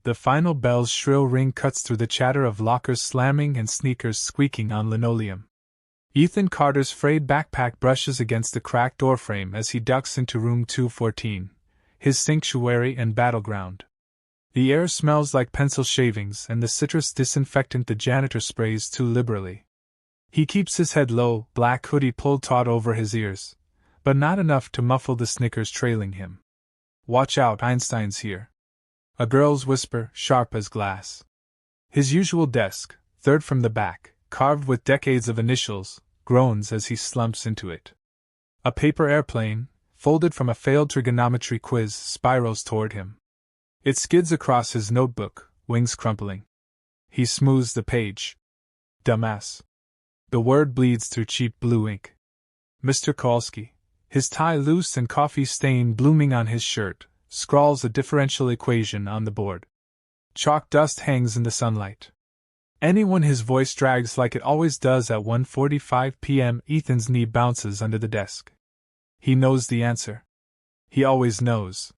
The final bell's shrill ring cuts through the chatter of lockers slamming and sneakers squeaking on linoleum. Ethan Carter's frayed backpack brushes against the cracked doorframe as he ducks into room 214, his sanctuary and battleground. The air smells like pencil shavings and the citrus disinfectant the janitor sprays too liberally. He keeps his head low, black hoodie pulled taut over his ears, but not enough to muffle the snickers trailing him. "Watch out, Einstein's here." A girl's whisper, sharp as glass. His usual desk, third from the back, carved with decades of initials, groans as he slumps into it. A paper airplane, folded from a failed trigonometry quiz, spirals toward him. It skids across his notebook, wings crumpling. He smooths the page. Dumbass. The word bleeds through cheap blue ink. Mr. Kowalski, his tie loose and coffee stain blooming on his shirt, scrawls a differential equation on the board. Chalk dust hangs in the sunlight. Anyone his voice drags like it always does at 1:45 p.m. Ethan's knee bounces under the desk. He knows the answer. He always knows.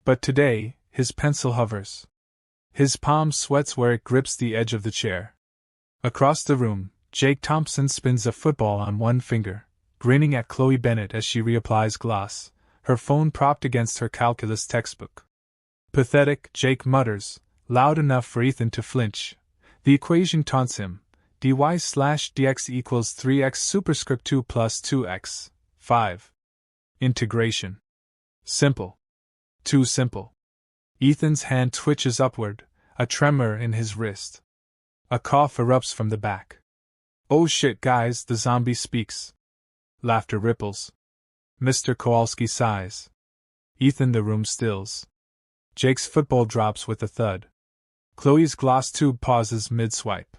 But today, his pencil hovers. His palm sweats where it grips the edge of the chair. Across the room, Jake Thompson spins a football on one finger, grinning at Chloe Bennett as she reapplies gloss, her phone propped against her calculus textbook. Pathetic, Jake mutters, loud enough for Ethan to flinch. The equation taunts him. dy/dx equals 3x superscript 2 plus 2x, 5. Integration. Simple. Too simple. Ethan's hand twitches upward, a tremor in his wrist. A cough erupts from the back. "Oh shit, guys," the zombie speaks. Laughter ripples. Mr. Kowalski sighs. Ethan, the room stills. Jake's football drops with a thud. Chloe's gloss tube pauses mid-swipe.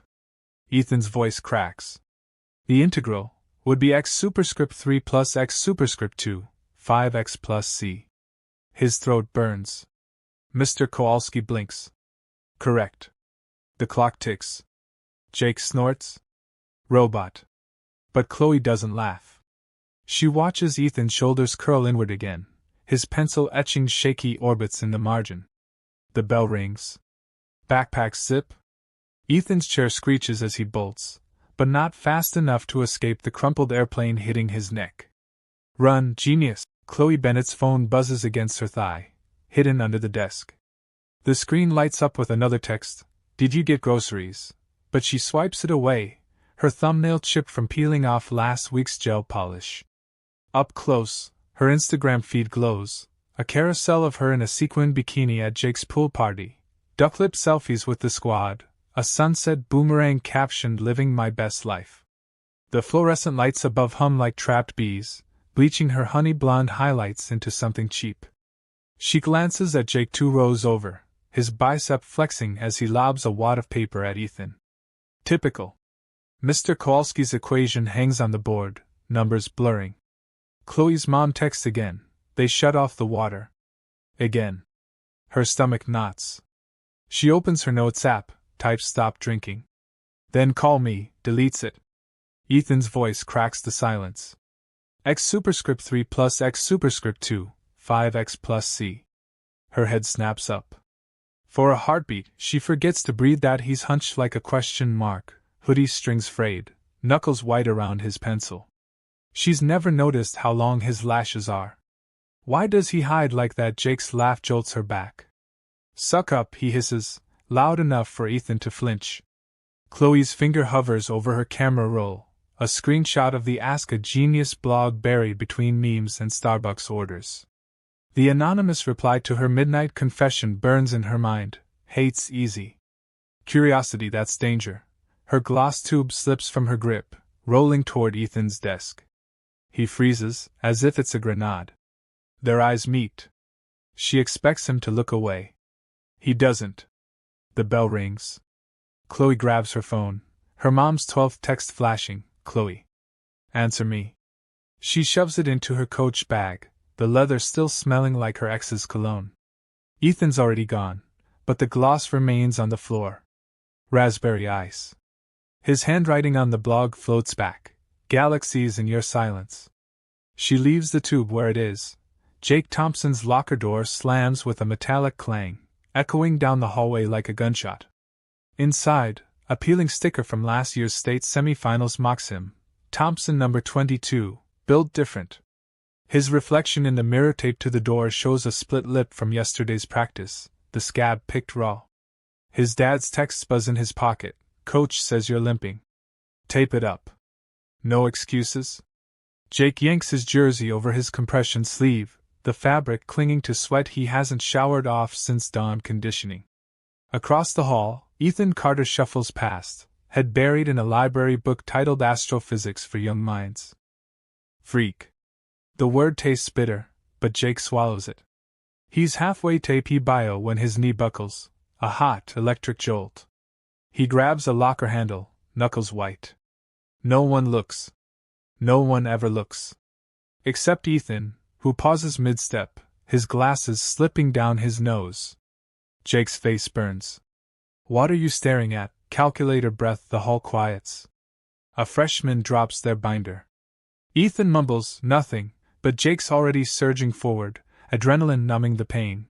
Ethan's voice cracks. The integral would be x superscript 3 plus x superscript 2, 5x plus c. His throat burns. Mr. Kowalski blinks. Correct. The clock ticks. Jake snorts. Robot. But Chloe doesn't laugh. She watches Ethan's shoulders curl inward again, his pencil etching shaky orbits in the margin. The bell rings. Backpack zip. Ethan's chair screeches as he bolts, but not fast enough to escape the crumpled airplane hitting his neck. "Run, genius!" Chloe Bennett's phone buzzes against her thigh, hidden under the desk. The screen lights up with another text, "Did you get groceries?" But she swipes it away, her thumbnail chipped from peeling off last week's gel polish. Up close, her Instagram feed glows, a carousel of her in a sequined bikini at Jake's pool party. Duck-lip selfies with the squad, a sunset boomerang captioned "Living my best life." The fluorescent lights above hum like trapped bees, bleaching her honey blonde highlights into something cheap. She glances at Jake 2 rows over, his bicep flexing as he lobs a wad of paper at Ethan. Typical. Mr. Kowalski's equation hangs on the board, numbers blurring. Chloe's mom texts again, they shut off the water. Again. Her stomach knots. She opens her notes app, types "stop drinking." Then "call me," deletes it. Ethan's voice cracks the silence. X superscript 3 plus X superscript 2, 5x plus c. Her head snaps up. For a heartbeat, she forgets to breathe that he's hunched like a question mark, hoodie strings frayed, knuckles white around his pencil. She's never noticed how long his lashes are. Why does he hide like that? Jake's laugh jolts her back. "Suck up," he hisses, loud enough for Ethan to flinch. Chloe's finger hovers over her camera roll, a screenshot of the Ask a Genius blog buried between memes and Starbucks orders. The anonymous reply to her midnight confession burns in her mind. Hate's easy. Curiosity, that's danger. Her gloss tube slips from her grip, rolling toward Ethan's desk. He freezes, as if it's a grenade. Their eyes meet. She expects him to look away. He doesn't. The bell rings. Chloe grabs her phone, her mom's 12th text flashing. "Chloe. Answer me." She shoves it into her coach bag, the leather still smelling like her ex's cologne. Ethan's already gone, but the gloss remains on the floor. Raspberry ice. His handwriting on the blog floats back. "Galaxies in your silence." She leaves the tube where it is. Jake Thompson's locker door slams with a metallic clang, echoing down the hallway like a gunshot. Inside, a peeling sticker from last year's state semifinals mocks him. Thompson number 22, built different. His reflection in the mirror taped to the door shows a split lip from yesterday's practice, the scab picked raw. His dad's texts buzz in his pocket. Coach says you're limping. Tape it up. No excuses? Jake yanks his jersey over his compression sleeve, the fabric clinging to sweat he hasn't showered off since dawn conditioning. Across the hall, Ethan Carter shuffles past, head buried in a library book titled Astrophysics for Young Minds. Freak. The word tastes bitter, but Jake swallows it. He's halfway to AP Bio when his knee buckles, a hot, electric jolt. He grabs a locker handle, knuckles white. No one looks. No one ever looks. Except Ethan, who pauses mid-step, his glasses slipping down his nose. Jake's face burns. What are you staring at? Calculator breath. The hall quiets. A freshman drops their binder. Ethan mumbles, nothing, but Jake's already surging forward, adrenaline numbing the pain.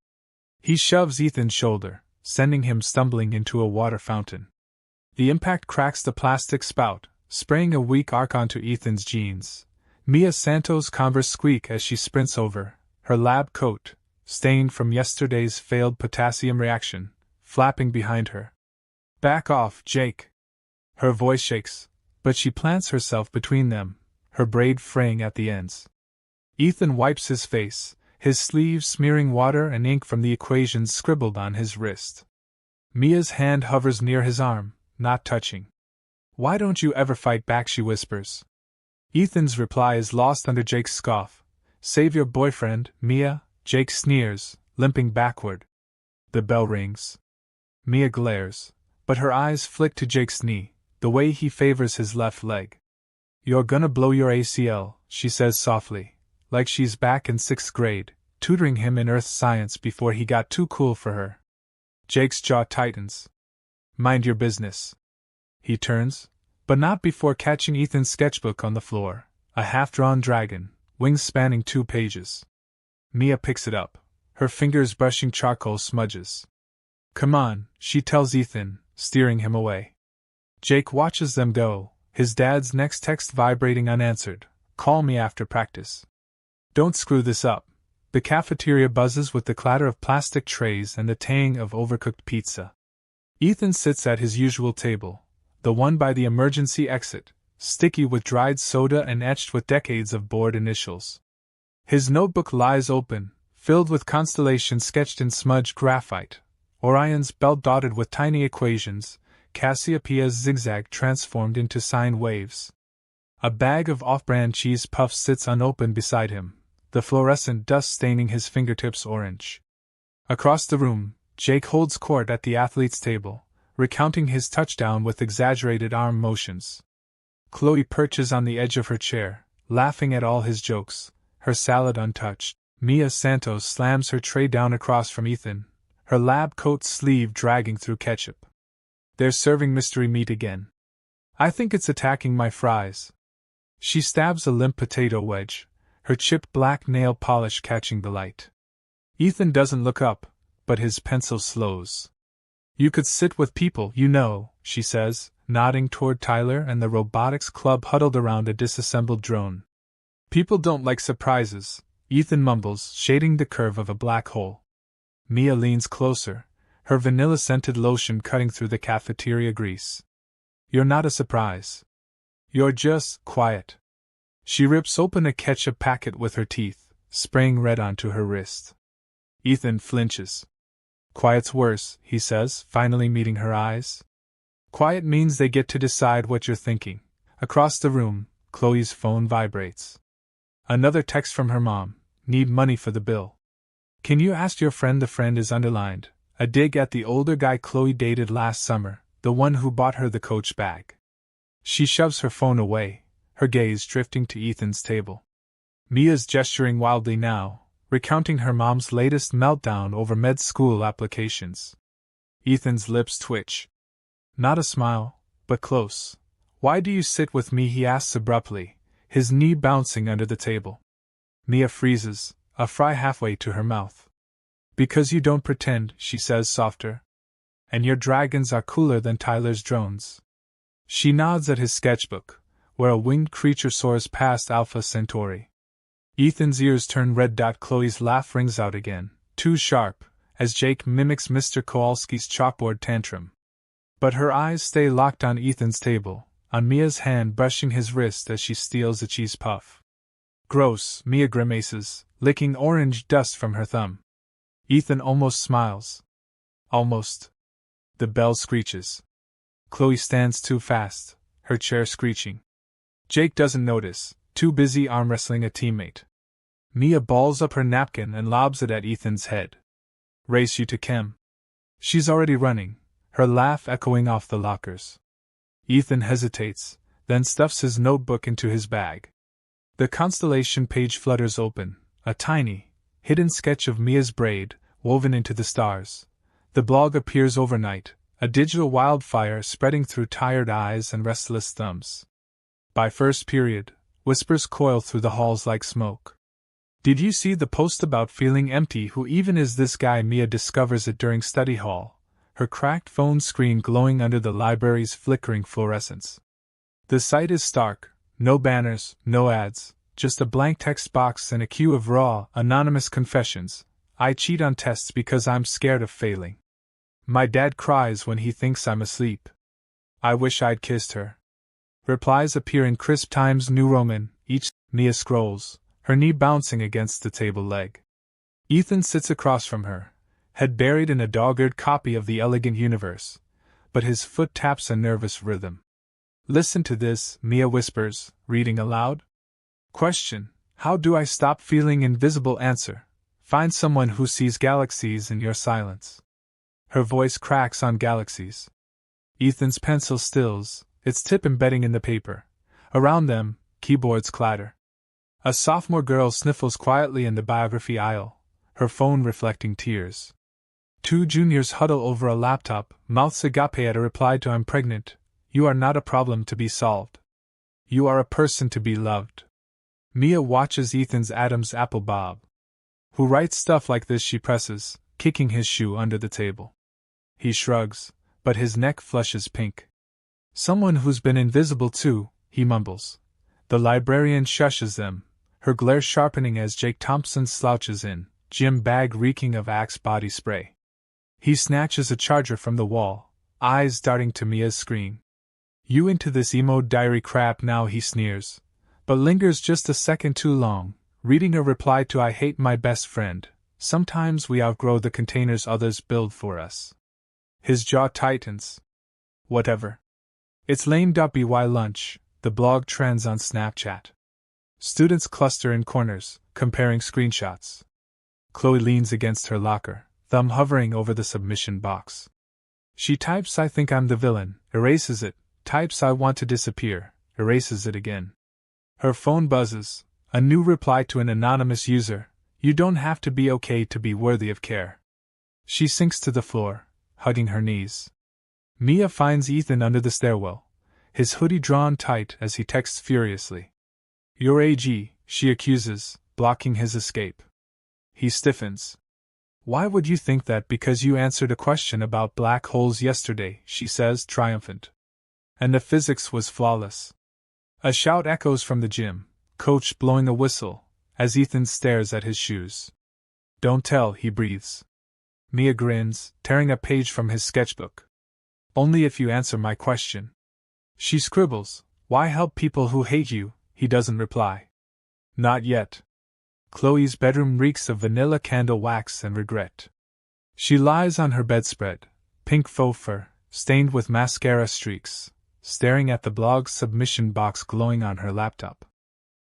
He shoves Ethan's shoulder, sending him stumbling into a water fountain. The impact cracks the plastic spout, spraying a weak arc onto Ethan's jeans. Mia Santos' Converse squeak as she sprints over, her lab coat, stained from yesterday's failed potassium reaction, flapping behind her. Back off, Jake. Her voice shakes, but she plants herself between them, her braid fraying at the ends. Ethan wipes his face, his sleeve smearing water and ink from the equations scribbled on his wrist. Mia's hand hovers near his arm, not touching. Why don't you ever fight back, she whispers. Ethan's reply is lost under Jake's scoff. Save your boyfriend, Mia, Jake sneers, limping backward. The bell rings. Mia glares, but her eyes flick to Jake's knee, the way he favors his left leg. You're gonna blow your ACL, she says softly, like she's back in 6th grade, tutoring him in earth science before he got too cool for her. Jake's jaw tightens. Mind your business. He turns, but not before catching Ethan's sketchbook on the floor, a half-drawn dragon, wings spanning 2 pages. Mia picks it up, her fingers brushing charcoal smudges. Come on, she tells Ethan, steering him away. Jake watches them go, his dad's next text vibrating unanswered. Call me after practice. Don't screw this up. The cafeteria buzzes with the clatter of plastic trays and the tang of overcooked pizza. Ethan sits at his usual table, the one by the emergency exit, sticky with dried soda and etched with decades of board initials. His notebook lies open, filled with constellations sketched in smudged graphite, Orion's belt dotted with tiny equations, Cassiopeia's zigzag transformed into sine waves. A bag of off-brand cheese puffs sits unopened beside him, the fluorescent dust staining his fingertips orange. Across the room, Jake holds court at the athletes' table, recounting his touchdown with exaggerated arm motions. Chloe perches on the edge of her chair, laughing at all his jokes, her salad untouched. Mia Santos slams her tray down across from Ethan, her lab coat sleeve dragging through ketchup. They're serving mystery meat again. I think it's attacking my fries. She stabs a limp potato wedge, her chipped black nail polish catching the light. Ethan doesn't look up, but his pencil slows. You could sit with people you know, she says, nodding toward Tyler and the robotics club huddled around a disassembled drone. People don't like surprises, Ethan mumbles, shading the curve of a black hole. Mia leans closer, her vanilla-scented lotion cutting through the cafeteria grease. You're not a surprise. You're just quiet. She rips open a ketchup packet with her teeth, spraying red onto her wrist. Ethan flinches. Quiet's worse, he says, finally meeting her eyes. Quiet means they get to decide what you're thinking. Across the room, Chloe's phone vibrates. Another text from her mom. Need money for the bill. Can you ask your friend? The friend is underlined, a dig at the older guy Chloe dated last summer, the one who bought her the Coach bag. She shoves her phone away, her gaze drifting to Ethan's table. Mia's gesturing wildly now, recounting her mom's latest meltdown over med school applications. Ethan's lips twitch. Not a smile, but close. Why do you sit with me? He asks abruptly, his knee bouncing under the table. Mia freezes, a fry halfway to her mouth. Because you don't pretend, she says softer. And your dragons are cooler than Tyler's drones. She nods at his sketchbook, where a winged creature soars past Alpha Centauri. Ethan's ears turn red. Chloe's laugh rings out again, too sharp, as Jake mimics Mr. Kowalski's chalkboard tantrum. But her eyes stay locked on Ethan's table, on Mia's hand brushing his wrist as she steals a cheese puff. Gross, Mia grimaces, licking orange dust from her thumb. Ethan almost smiles. Almost. The bell screeches. Chloe stands too fast, her chair screeching. Jake doesn't notice, too busy arm wrestling a teammate. Mia balls up her napkin and lobs it at Ethan's head. Race you to chem. She's already running, her laugh echoing off the lockers. Ethan hesitates, then stuffs his notebook into his bag. The constellation page flutters open, a tiny, hidden sketch of Mia's braid, woven into the stars. The blog appears overnight, a digital wildfire spreading through tired eyes and restless thumbs. By first period, whispers coil through the halls like smoke. Did you see the post about feeling empty? Who even is this guy? Mia discovers it during study hall, her cracked phone screen glowing under the library's flickering fluorescence. The site is stark, no banners, no ads, just a blank text box and a queue of raw, anonymous confessions. I cheat on tests because I'm scared of failing. My dad cries when he thinks I'm asleep. I wish I'd kissed her. Replies appear in crisp Times New Roman, each. Mia scrolls, her knee bouncing against the table leg. Ethan sits across from her, head buried in a dog-eared copy of The Elegant Universe, but his foot taps a nervous rhythm. Listen to this, Mia whispers, reading aloud. Question: how do I stop feeling invisible? Answer: find someone who sees galaxies in your silence. Her voice cracks on galaxies. Ethan's pencil stills, its tip embedding in the paper. Around them, keyboards clatter. A sophomore girl sniffles quietly in the biography aisle, her phone reflecting tears. Two juniors huddle over a laptop, mouths agape at a reply to I'm pregnant. You are not a problem to be solved. You are a person to be loved. Mia watches Ethan's Adam's apple bob. Who writes stuff like this? She presses, kicking his shoe under the table. He shrugs, but his neck flushes pink. Someone who's been invisible too, he mumbles. The librarian shushes them, her glare sharpening as Jake Thompson slouches in, gym bag reeking of Axe body spray. He snatches a charger from the wall, eyes darting to Mia's screen. You into this emo diary crap now, he sneers, but lingers just a second too long, reading a reply to I hate my best friend. Sometimes we outgrow the containers others build for us. His jaw tightens. Whatever. It's lame.by lunch, the blog trends on Snapchat. Students cluster in corners, comparing screenshots. Chloe leans against her locker, thumb hovering over the submission box. She types I think I'm the villain, erases it, types I want to disappear, erases it again. Her phone buzzes, a new reply to an anonymous user. You don't have to be okay to be worthy of care. She sinks to the floor, hugging her knees. Mia finds Ethan under the stairwell, his hoodie drawn tight as he texts furiously. You're AG, she accuses, blocking his escape. He stiffens. Why would you think that? Because you answered a question about black holes yesterday, she says, triumphant. And the physics was flawless. A shout echoes from the gym, coach blowing a whistle, as Ethan stares at his shoes. Don't tell, he breathes. Mia grins, tearing a page from his sketchbook. Only if you answer my question. She scribbles, why help people who hate you? He doesn't reply. Not yet. Chloe's bedroom reeks of vanilla candle wax and regret. She lies on her bedspread, pink faux fur, stained with mascara streaks, staring at the blog's submission box glowing on her laptop.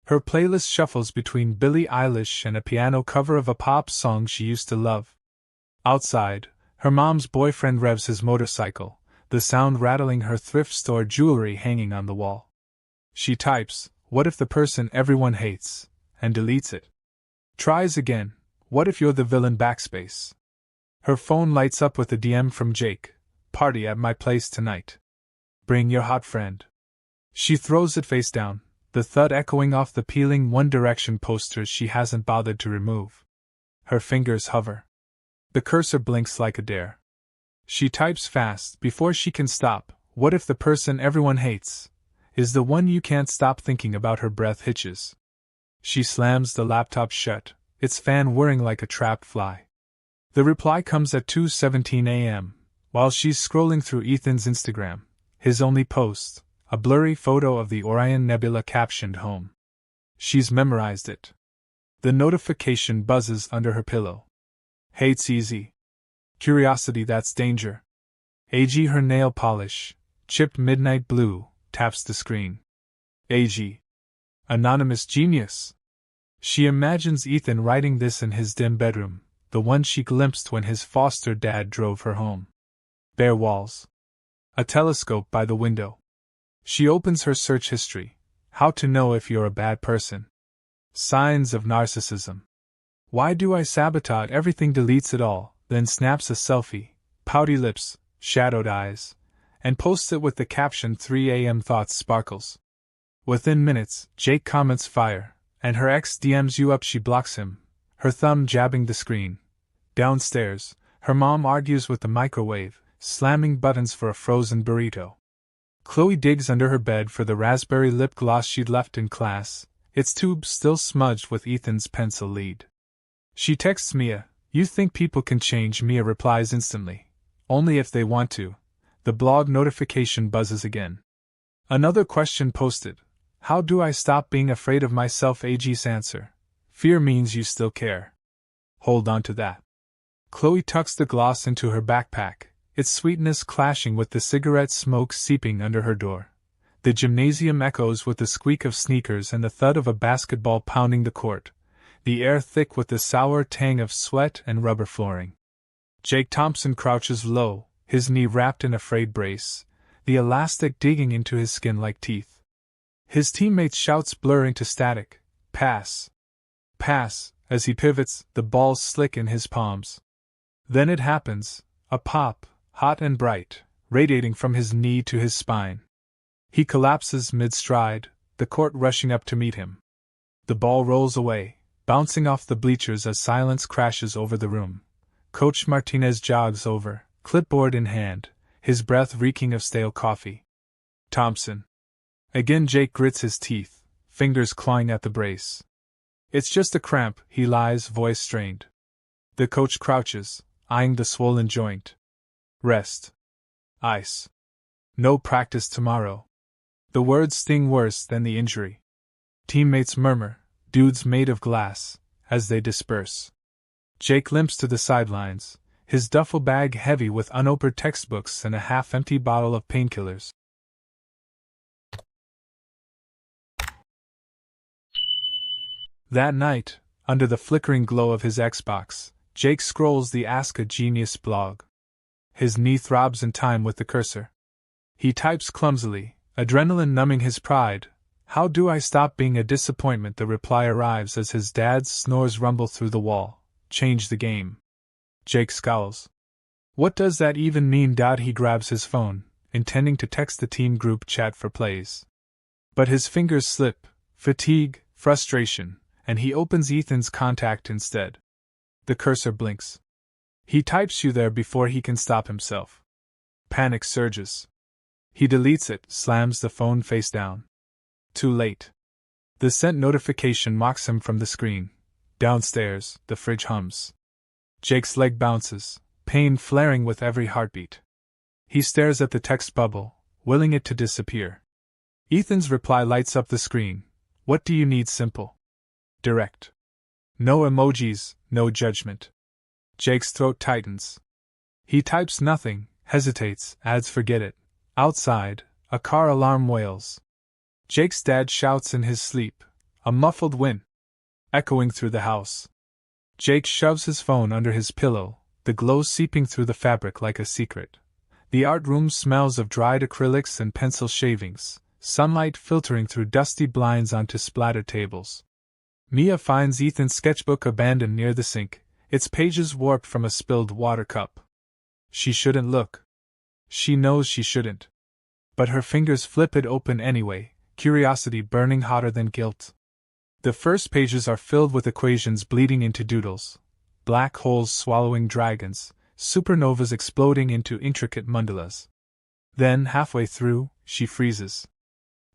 Her playlist shuffles between Billie Eilish and a piano cover of a pop song she used to love. Outside, her mom's boyfriend revs his motorcycle, the sound rattling her thrift store jewelry hanging on the wall. She types, what if the person everyone hates, and deletes it. Tries again, what if you're the villain? Backspace. Her phone lights up with a DM from Jake, party at my place tonight. Bring your hot friend. She throws it face down, the thud echoing off the peeling One Direction posters she hasn't bothered to remove. Her fingers hover. The cursor blinks like a dare. She types fast before she can stop. What if the person everyone hates is the one you can't stop thinking about? Her breath hitches. She slams the laptop shut, its fan whirring like a trapped fly. The reply comes at 2:17 a.m., while she's scrolling through Ethan's Instagram, his only post, a blurry photo of the Orion Nebula captioned home. She's memorized it. The notification buzzes under her pillow. Hate's easy. Curiosity, that's danger. AG, her nail polish, chipped midnight blue, taps the screen. AG. Anonymous genius. She imagines Ethan writing this in his dim bedroom, the one she glimpsed when his foster dad drove her home. Bare walls. A telescope by the window. She opens her search history. How to know if you're a bad person. Signs of narcissism. Why do I sabotage everything? Deletes it all, then snaps a selfie, pouty lips, shadowed eyes, and posts it with the caption 3 a.m. thoughts sparkles. Within minutes, Jake comments fire, and her ex DMs you up. She blocks him, her thumb jabbing the screen. Downstairs, her mom argues with the microwave, slamming buttons for a frozen burrito. Chloe digs under her bed for the raspberry lip gloss she'd left in class, its tube still smudged with Ethan's pencil lead. She texts Mia, "You think people can change?" Mia replies instantly, "Only if they want to." The blog notification buzzes again. Another question posted. How do I stop being afraid of myself? AG's answer. Fear means you still care. Hold on to that. Chloe tucks the gloss into her backpack, its sweetness clashing with the cigarette smoke seeping under her door. The gymnasium echoes with the squeak of sneakers and the thud of a basketball pounding the court, the air thick with the sour tang of sweat and rubber flooring. Jake Thompson crouches low, his knee wrapped in a frayed brace, the elastic digging into his skin like teeth. His teammate's shouts blur into static. Pass. Pass, as he pivots, the ball slick in his palms. Then it happens, a pop, hot and bright, radiating from his knee to his spine. He collapses mid-stride, the court rushing up to meet him. The ball rolls away, bouncing off the bleachers as silence crashes over the room. Coach Martinez jogs over, clipboard in hand, his breath reeking of stale coffee. Thompson. Again Jake grits his teeth, fingers clawing at the brace. It's just a cramp, he lies, voice strained. The coach crouches, eyeing the swollen joint. Rest. Ice. No practice tomorrow. The words sting worse than the injury. Teammates murmur, dudes made of glass, as they disperse. Jake limps to the sidelines, his duffel bag heavy with unopened textbooks and a half-empty bottle of painkillers. That night, under the flickering glow of his Xbox, Jake scrolls the Ask a Genius blog. His knee throbs in time with the cursor. He types clumsily, adrenaline numbing his pride. How do I stop being a disappointment? The reply arrives as his dad's snores rumble through the wall. Change the game. Jake scowls. What does that even mean? He grabs his phone, intending to text the team group chat for plays. But his fingers slip, fatigue, frustration, and he opens Ethan's contact instead. The cursor blinks. He types you there before he can stop himself. Panic surges. He deletes it, slams the phone face down. Too late. The sent notification mocks him from the screen. Downstairs, the fridge hums. Jake's leg bounces, pain flaring with every heartbeat. He stares at the text bubble, willing it to disappear. Ethan's reply lights up the screen. What do you need? Simple. Direct. No emojis, no judgment. Jake's throat tightens. He types nothing, hesitates, adds forget it. Outside, a car alarm wails. Jake's dad shouts in his sleep, a muffled whin, echoing through the house. Jake shoves his phone under his pillow, the glow seeping through the fabric like a secret. The art room smells of dried acrylics and pencil shavings, sunlight filtering through dusty blinds onto splattered tables. Mia finds Ethan's sketchbook abandoned near the sink, its pages warped from a spilled water cup. She shouldn't look. She knows she shouldn't. But her fingers flip it open anyway, curiosity burning hotter than guilt. The first pages are filled with equations bleeding into doodles. black holes swallowing dragons, supernovas exploding into intricate mandalas. Then, halfway through, she freezes.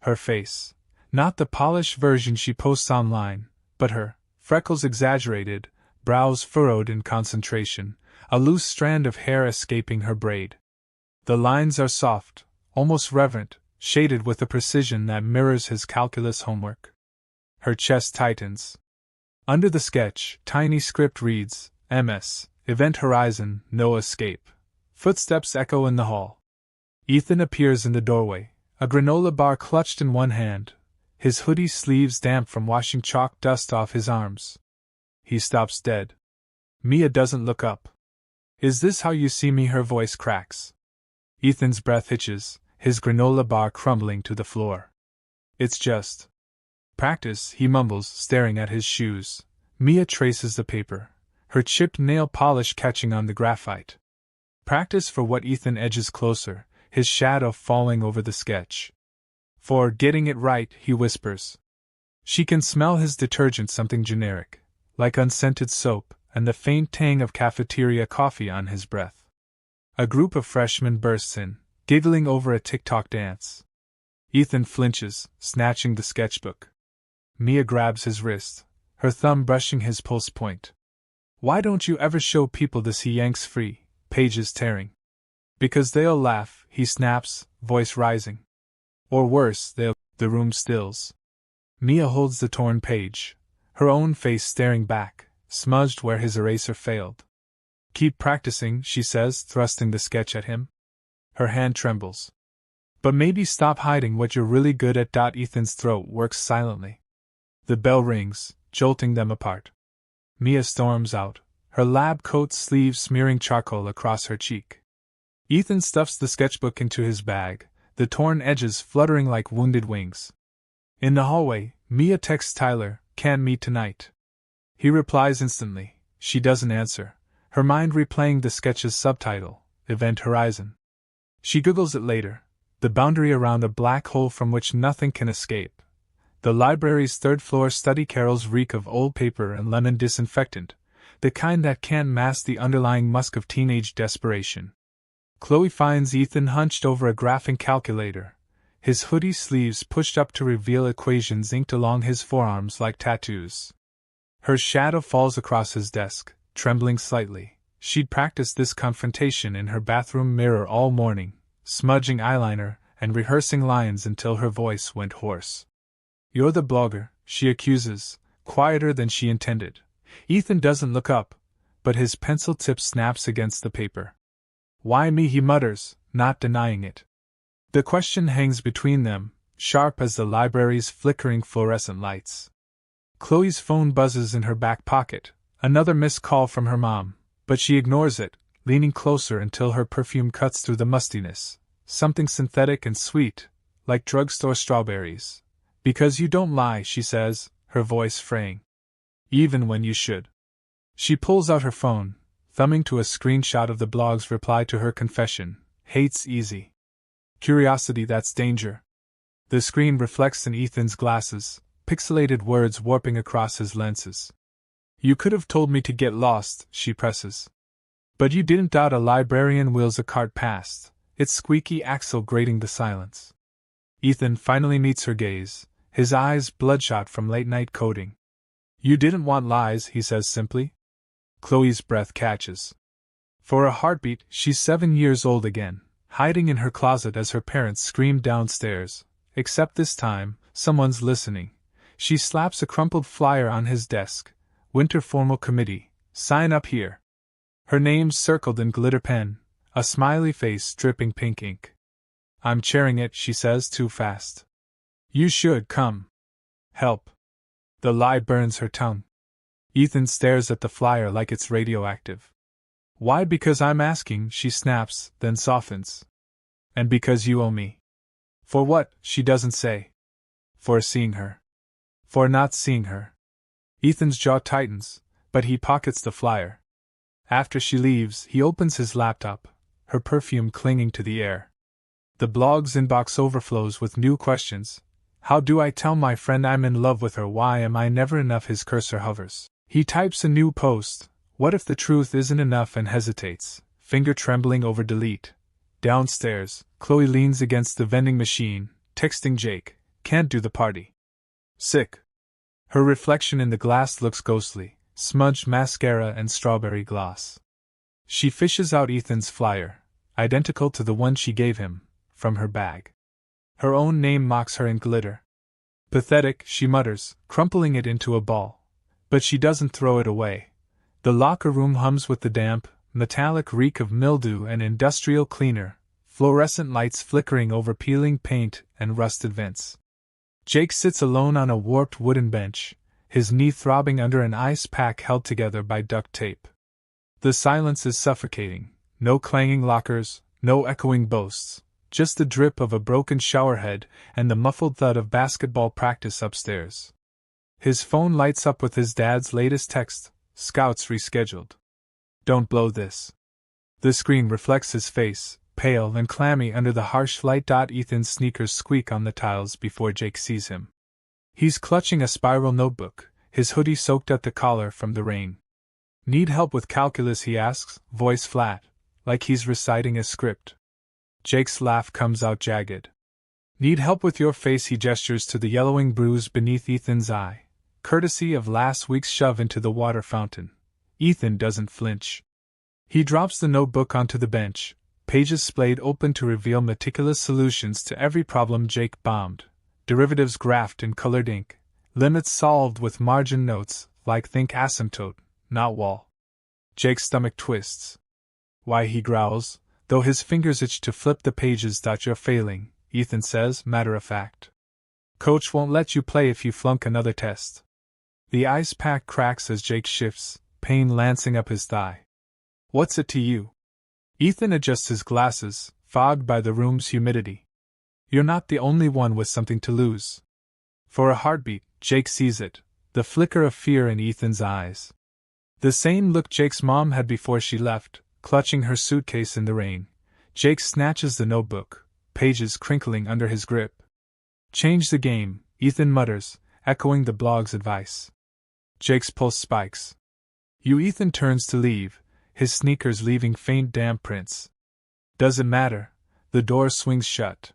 Her face. Not the polished version she posts online, but her freckles exaggerated, brows furrowed in concentration, a loose strand of hair escaping her braid. The lines are soft, almost reverent, shaded with a precision that mirrors his calculus homework. Her chest tightens. Under the sketch, tiny script reads, MS, Event Horizon, no escape. Footsteps echo in the hall. Ethan appears in the doorway, a granola bar clutched in one hand, his hoodie sleeves damp from washing chalk dust off his arms. He stops dead. Mia doesn't look up. Is this how you see me? Her voice cracks. Ethan's breath hitches, his granola bar crumbling to the floor. It's just practice, he mumbles, staring at his shoes. Mia traces the paper, her chipped nail polish catching on the graphite. Practice for what? Ethan edges closer, his shadow falling over the sketch. For getting it right, he whispers. She can smell his detergent, something generic, like unscented soap, and the faint tang of cafeteria coffee on his breath. A group of freshmen bursts in, giggling over a TikTok dance. Ethan flinches, snatching the sketchbook. Mia grabs his wrist, her thumb brushing his pulse point. Why don't you ever show people this? He yanks free, pages tearing. Because they'll laugh, he snaps, voice rising. Or worse, they'll. The room stills. Mia holds the torn page, her own face staring back, smudged where his eraser failed. Keep practicing, she says, thrusting the sketch at him. Her hand trembles. But maybe stop hiding what you're really good at. Ethan's throat works silently. The bell rings, jolting them apart. Mia storms out, her lab coat sleeve smearing charcoal across her cheek. Ethan stuffs the sketchbook into his bag, the torn edges fluttering like wounded wings. In the hallway, Mia texts Tyler, "Can meet tonight." He replies instantly. She doesn't answer, her mind replaying the sketch's subtitle, Event Horizon. She googles it later, the boundary around a black hole from which nothing can escape. The library's third-floor study carrels reek of old paper and lemon disinfectant, the kind that can't mask the underlying musk of teenage desperation. Chloe finds Ethan hunched over a graphing calculator, his hoodie sleeves pushed up to reveal equations inked along his forearms like tattoos. Her shadow falls across his desk, trembling slightly. She'd practiced this confrontation in her bathroom mirror all morning, smudging eyeliner and rehearsing lines until her voice went hoarse. "You're the blogger," she accuses, quieter than she intended. Ethan doesn't look up, but his pencil tip snaps against the paper. "Why me?" he mutters, not denying it. The question hangs between them, sharp as the library's flickering fluorescent lights. Chloe's phone buzzes in her back pocket, another missed call from her mom, but she ignores it, leaning closer until her perfume cuts through the mustiness, something synthetic and sweet, like drugstore strawberries. "Because you don't lie," she says, her voice fraying. "Even when you should." She pulls out her phone, thumbing to a screenshot of the blog's reply to her confession, "Hate's easy. Curiosity, that's danger." The screen reflects in Ethan's glasses, pixelated words warping across his lenses. "You could have told me to get lost," she presses. "But you didn't." A librarian wheels a cart past, its squeaky axle grating the silence. Ethan finally meets her gaze, his eyes bloodshot from late-night coding. "You didn't want lies," he says simply. Chloe's breath catches. For a heartbeat, she's 7 years old again, hiding in her closet as her parents scream downstairs. Except this time, someone's listening. She slaps a crumpled flyer on his desk. "Winter Formal Committee, sign up here." Her name's circled in glitter pen, a smiley face dripping pink ink. "I'm chairing it," she says too fast. "You should come. Help." The lie burns her tongue. Ethan stares at the flyer like it's radioactive. "Why?" "Because I'm asking," she snaps, then softens. "And because you owe me." "For what?" She doesn't say. "For seeing her." "For not seeing her." Ethan's jaw tightens, but he pockets the flyer. After she leaves, he opens his laptop, her perfume clinging to the air. The blog's inbox overflows with new questions. How do I tell my friend I'm in love with her? Why am I never enough? His cursor hovers. He types a new post. What if the truth isn't enough and hesitates, finger trembling over delete? Downstairs, Chloe leans against the vending machine, texting Jake, "Can't do the party. Sick." Her reflection in the glass looks ghostly, smudged mascara and strawberry gloss. She fishes out Ethan's flyer, identical to the one she gave him, from her bag. Her own name mocks her in glitter. Pathetic, she mutters, crumpling it into a ball. But she doesn't throw it away. The locker room hums with the damp, metallic reek of mildew and industrial cleaner, fluorescent lights flickering over peeling paint and rusted vents. Jake sits alone on a warped wooden bench, his knee throbbing under an ice pack held together by duct tape. The silence is suffocating. No clanging lockers, no echoing boasts, just the drip of a broken showerhead and the muffled thud of basketball practice upstairs. His phone lights up with his dad's latest text, "Scouts rescheduled. Don't blow this." The screen reflects his face, pale and clammy under the harsh light. Ethan's sneakers squeak on the tiles before Jake sees him. He's clutching a spiral notebook, his hoodie soaked at the collar from the rain. "Need help with calculus?" he asks, voice flat, like he's reciting a script. Jake's laugh comes out jagged. "Need help with your face?" He gestures to the yellowing bruise beneath Ethan's eye, courtesy of last week's shove into the water fountain. Ethan doesn't flinch. He drops the notebook onto the bench, pages splayed open to reveal meticulous solutions to every problem Jake bombed, derivatives graphed in colored ink, limits solved with margin notes, like think asymptote, not wall. Jake's stomach twists. "Why?" he growls, though his fingers itch to flip the pages. "You're failing," Ethan says, matter of fact. "Coach won't let you play if you flunk another test." The ice pack cracks as Jake shifts, pain lancing up his thigh. "What's it to you?" Ethan adjusts his glasses, fogged by the room's humidity. "You're not the only one with something to lose." For a heartbeat, Jake sees it, the flicker of fear in Ethan's eyes. The same look Jake's mom had before she left, clutching her suitcase in the rain. Jake snatches the notebook, pages crinkling under his grip. "Change the game," Ethan mutters, echoing the blog's advice. Jake's pulse spikes. Ethan turns to leave, his sneakers leaving faint damp prints. "Does it matter?" The door swings shut.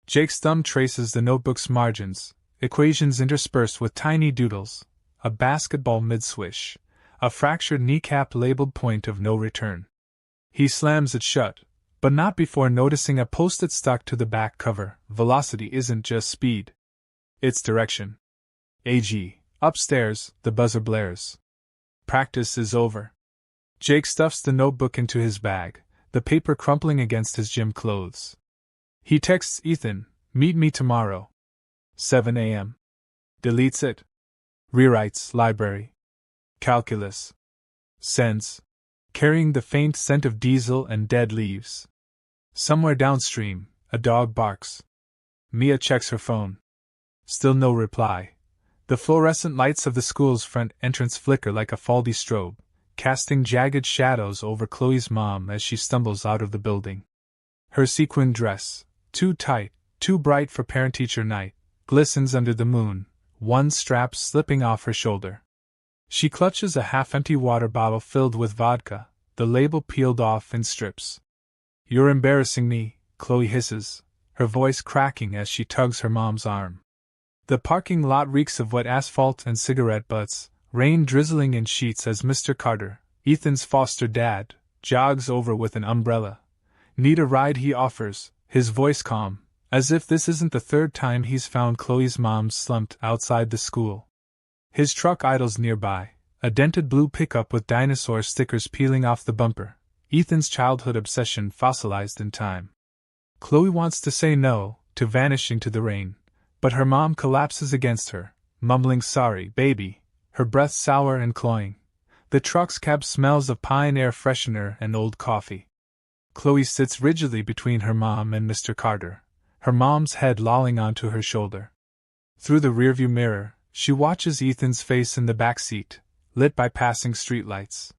Jake's thumb traces the notebook's margins, equations interspersed with tiny doodles, a basketball mid-swish, a fractured kneecap labeled point of no return. He slams it shut, but not before noticing a post-it stuck to the back cover. Velocity isn't just speed. It's direction. AG. Upstairs, the buzzer blares. Practice is over. Jake stuffs the notebook into his bag, the paper crumpling against his gym clothes. He texts Ethan, "Meet me tomorrow. 7 a.m. Deletes it. Rewrites, library. Calculus. Sends. Carrying the faint scent of diesel and dead leaves. Somewhere downstream, a dog barks. Mia checks her phone. Still no reply. The fluorescent lights of the school's front entrance flicker like a faulty strobe, casting jagged shadows over Chloe's mom as she stumbles out of the building. Her sequined dress, too tight, too bright for parent-teacher night, glistens under the moon, one strap slipping off her shoulder. She clutches a half-empty water bottle filled with vodka, the label peeled off in strips. "You're embarrassing me," Chloe hisses, her voice cracking as she tugs her mom's arm. The parking lot reeks of wet asphalt and cigarette butts, rain drizzling in sheets as Mr. Carter, Ethan's foster dad, jogs over with an umbrella. "Need a ride?" he offers, his voice calm, as if this isn't the third time he's found Chloe's mom slumped outside the school. His truck idles nearby, a dented blue pickup with dinosaur stickers peeling off the bumper, Ethan's childhood obsession fossilized in time. Chloe wants to say no, to vanish into the rain, but her mom collapses against her, mumbling "Sorry, baby," her breath sour and cloying. The truck's cab smells of pine air freshener and old coffee. Chloe sits rigidly between her mom and Mr. Carter, her mom's head lolling onto her shoulder. Through the rearview mirror, she watches Ethan's face in the back seat, lit by passing streetlights.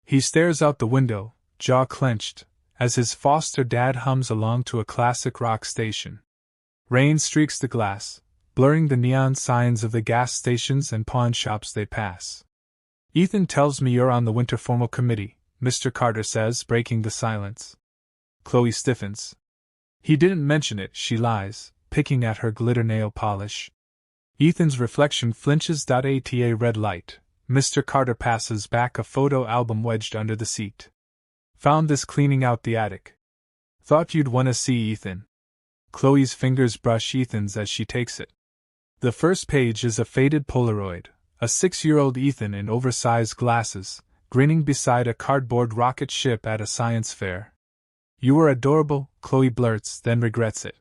He stares out the window, jaw clenched, as his foster dad hums along to a classic rock station. Rain streaks the glass, blurring the neon signs of the gas stations and pawn shops they pass. Ethan tells me you're on the winter formal committee, Mr. Carter says, breaking the silence. Chloe stiffens. He didn't mention it, she lies, picking at her glitter nail polish. Ethan's reflection flinches. At a red light, Mr. Carter passes back a photo album wedged under the seat. Found this cleaning out the attic. Thought you'd want to see, Ethan. Chloe's fingers brush Ethan's as she takes it. The first page is a faded Polaroid, a 6-year-old Ethan in oversized glasses, grinning beside a cardboard rocket ship at a science fair. You were adorable, Chloe blurts, then regrets it.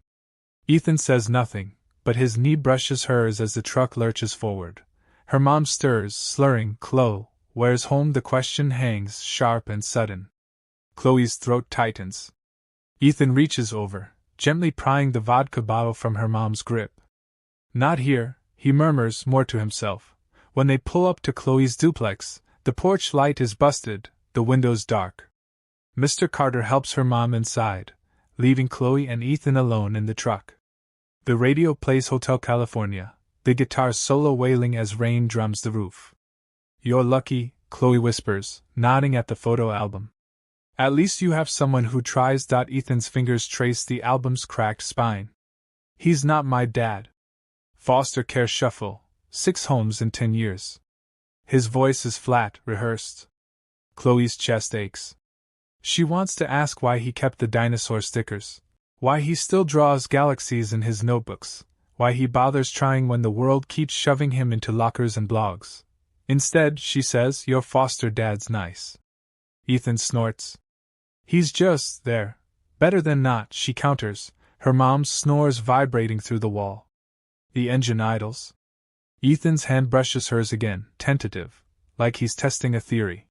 Ethan says nothing, but his knee brushes hers as the truck lurches forward. Her mom stirs, slurring, Chloe, where's home? The question hangs, sharp and sudden. Chloe's throat tightens. Ethan reaches over, gently prying the vodka bottle from her mom's grip. Not here, he murmurs, more to himself. When they pull up to Chloe's duplex, the porch light is busted, the windows dark. Mr. Carter helps her mom inside, leaving Chloe and Ethan alone in the truck. The radio plays Hotel California, the guitar solo wailing as rain drums the roof. You're lucky, Chloe whispers, nodding at the photo album. At least you have someone who tries. Ethan's fingers trace the album's cracked spine. He's not my dad. Foster care shuffle, 6 homes in 10 years. His voice is flat, rehearsed. Chloe's chest aches. She wants to ask why he kept the dinosaur stickers, why he still draws galaxies in his notebooks, why he bothers trying when the world keeps shoving him into lockers and blogs. Instead, she says, your foster dad's nice. Ethan snorts. He's just there. Better than not, she counters, her mom's snores vibrating through the wall. The engine idles. Ethan's hand brushes hers again, tentative, like he's testing a theory.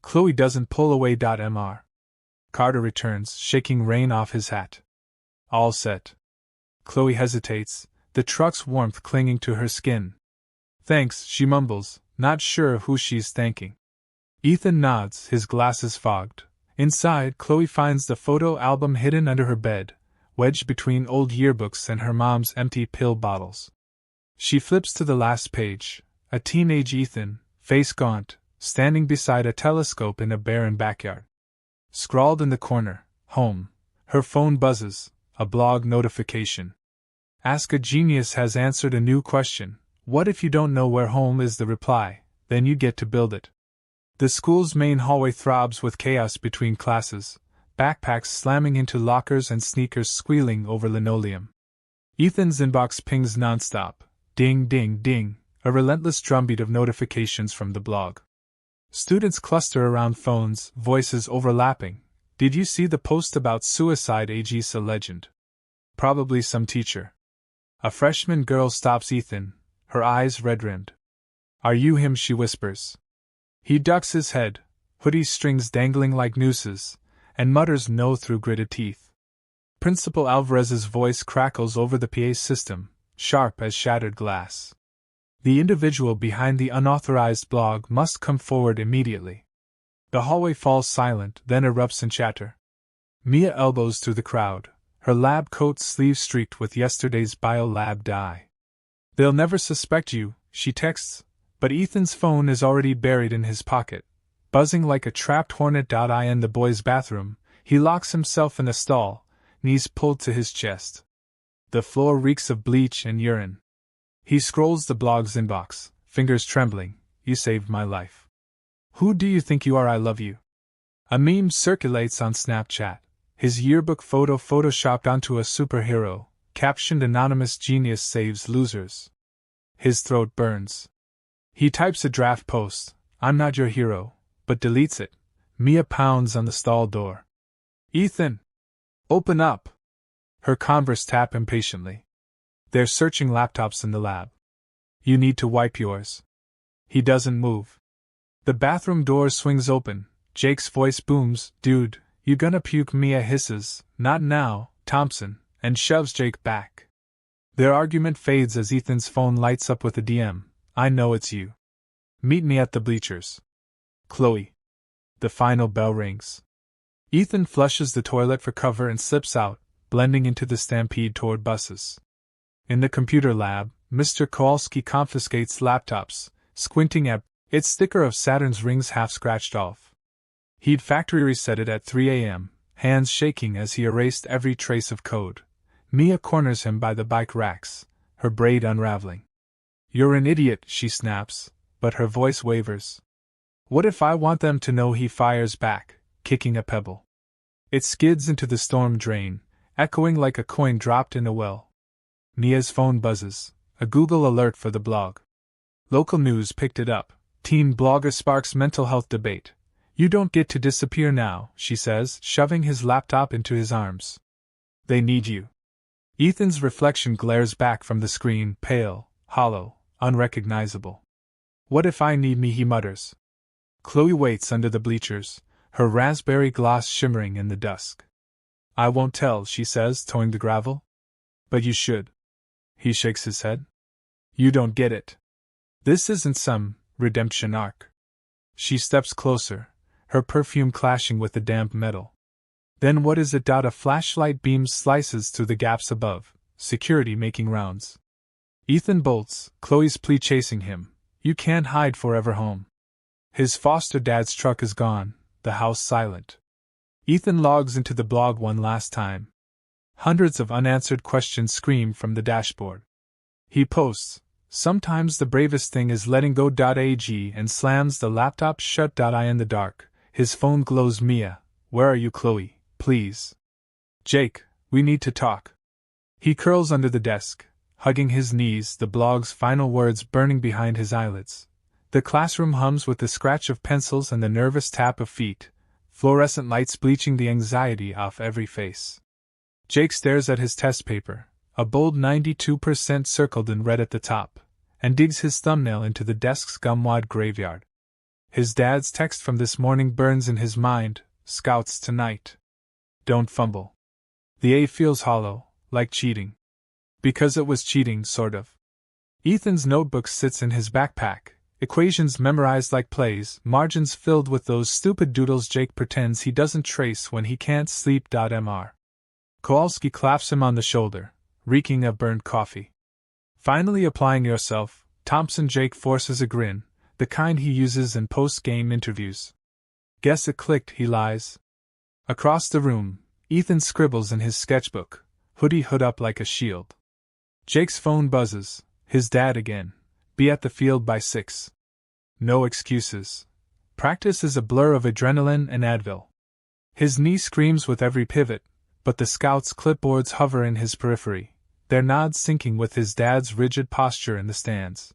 Chloe doesn't pull away. Mr. Carter returns, shaking rain off his hat. All set. Chloe hesitates, the truck's warmth clinging to her skin. Thanks, she mumbles, not sure who she's thanking. Ethan nods, his glasses fogged. Inside, Chloe finds the photo album hidden under her bed, wedged between old yearbooks and her mom's empty pill bottles. She flips to the last page, a teenage Ethan, face gaunt, standing beside a telescope in a barren backyard. Scrawled in the corner, home. Her phone buzzes, a blog notification. Ask a Genius has answered a new question. What if you don't know where home is? The reply, then you get to build it. The school's main hallway throbs with chaos between classes, backpacks slamming into lockers and sneakers squealing over linoleum. Ethan's inbox pings nonstop. Ding, ding, ding, a relentless drumbeat of notifications from the blog. Students cluster around phones, voices overlapping. Did you see the post about suicide? AG's a legend. Probably some teacher. A freshman girl stops Ethan, her eyes red-rimmed. Are you him? She whispers. He ducks his head, hoodie strings dangling like nooses, and mutters no through gritted teeth. Principal Alvarez's voice crackles over the PA system, sharp as shattered glass. The individual behind the unauthorized blog must come forward immediately. The hallway falls silent, then erupts in chatter. Mia elbows through the crowd, her lab coat sleeve streaked with yesterday's bio-lab dye. They'll never suspect you, she texts, but Ethan's phone is already buried in his pocket, buzzing like a trapped hornet. In the boys' bathroom, he locks himself in a stall, knees pulled to his chest. The floor reeks of bleach and urine. He scrolls the blog's inbox, fingers trembling. You saved my life. Who do you think you are? I love you. A meme circulates on Snapchat, his yearbook photo photoshopped onto a superhero, captioned Anonymous Genius Saves Losers. His throat burns. He types a draft post, I'm not your hero, but deletes it. Mia pounds on the stall door. Ethan! Open up! Her Converse tap impatiently. They're searching laptops in the lab. You need to wipe yours. He doesn't move. The bathroom door swings open. Jake's voice booms, Dude, you gonna puke? Mia hisses, Not now, Thompson, and shoves Jake back. Their argument fades as Ethan's phone lights up with a DM. I know it's you. Meet me at the bleachers. Chloe. The final bell rings. Ethan flushes the toilet for cover and slips out, blending into the stampede toward buses. In the computer lab, Mr. Kowalski confiscates laptops, squinting at Its sticker of Saturn's rings half scratched off. He'd factory reset it at 3 a.m., hands shaking as he erased every trace of code. Mia corners him by the bike racks, her braid unraveling. "You're an idiot," she snaps, but her voice wavers. "What if I want them to know?" he fires back, kicking a pebble. It skids into the storm drain, echoing like a coin dropped in a well. Mia's phone buzzes, a Google alert for the blog. Local news picked it up. Teen blogger sparks mental health debate. "You don't get to disappear now," she says, shoving his laptop into his arms. "They need you." Ethan's reflection glares back from the screen, pale, hollow, unrecognizable. "What if I need me?" he mutters. Chloe waits under the bleachers, her raspberry gloss shimmering in the dusk. "I won't tell," she says, toeing the gravel. "But you should." He shakes his head. "You don't get it. This isn't some redemption arc." She steps closer, her perfume clashing with the damp metal. "Then what is it?" A flashlight beam slices through the gaps above, security making rounds. Ethan bolts, Chloe's plea chasing him. "You can't hide forever home." His foster dad's truck is gone, the house silent. Ethan logs into the blog one last time. Hundreds of unanswered questions scream from the dashboard. He posts, "Sometimes the bravest thing is letting go." Ag and slams the laptop shut. I in the dark. His phone glows. "Mia, where are you?" "Chloe, please." "Jake, we need to talk." He curls under the desk, hugging his knees, the blog's final words burning behind his eyelids. The classroom hums with the scratch of pencils and the nervous tap of feet, fluorescent lights bleaching the anxiety off every face. Jake stares at his test paper, a bold 92% circled in red at the top, and digs his thumbnail into the desk's gumwad graveyard. His dad's text from this morning burns in his mind, "Scouts tonight. Don't fumble." The A feels hollow, like cheating. Because it was cheating, sort of. Ethan's notebook sits in his backpack, equations memorized like plays, margins filled with those stupid doodles Jake pretends he doesn't trace when he can't sleep. Mr. Kowalski claps him on the shoulder, reeking of burned coffee. "Finally applying yourself, Thompson." Jake forces a grin, the kind he uses in post-game interviews. "Guess it clicked," he lies. Across the room, Ethan scribbles in his sketchbook, hood up like a shield. Jake's phone buzzes, his dad again. "Be at the field by 6. No excuses. Practice is a blur of adrenaline and Advil." His knee screams with every pivot, but the scouts' clipboards hover in his periphery, their nods syncing with his dad's rigid posture in the stands.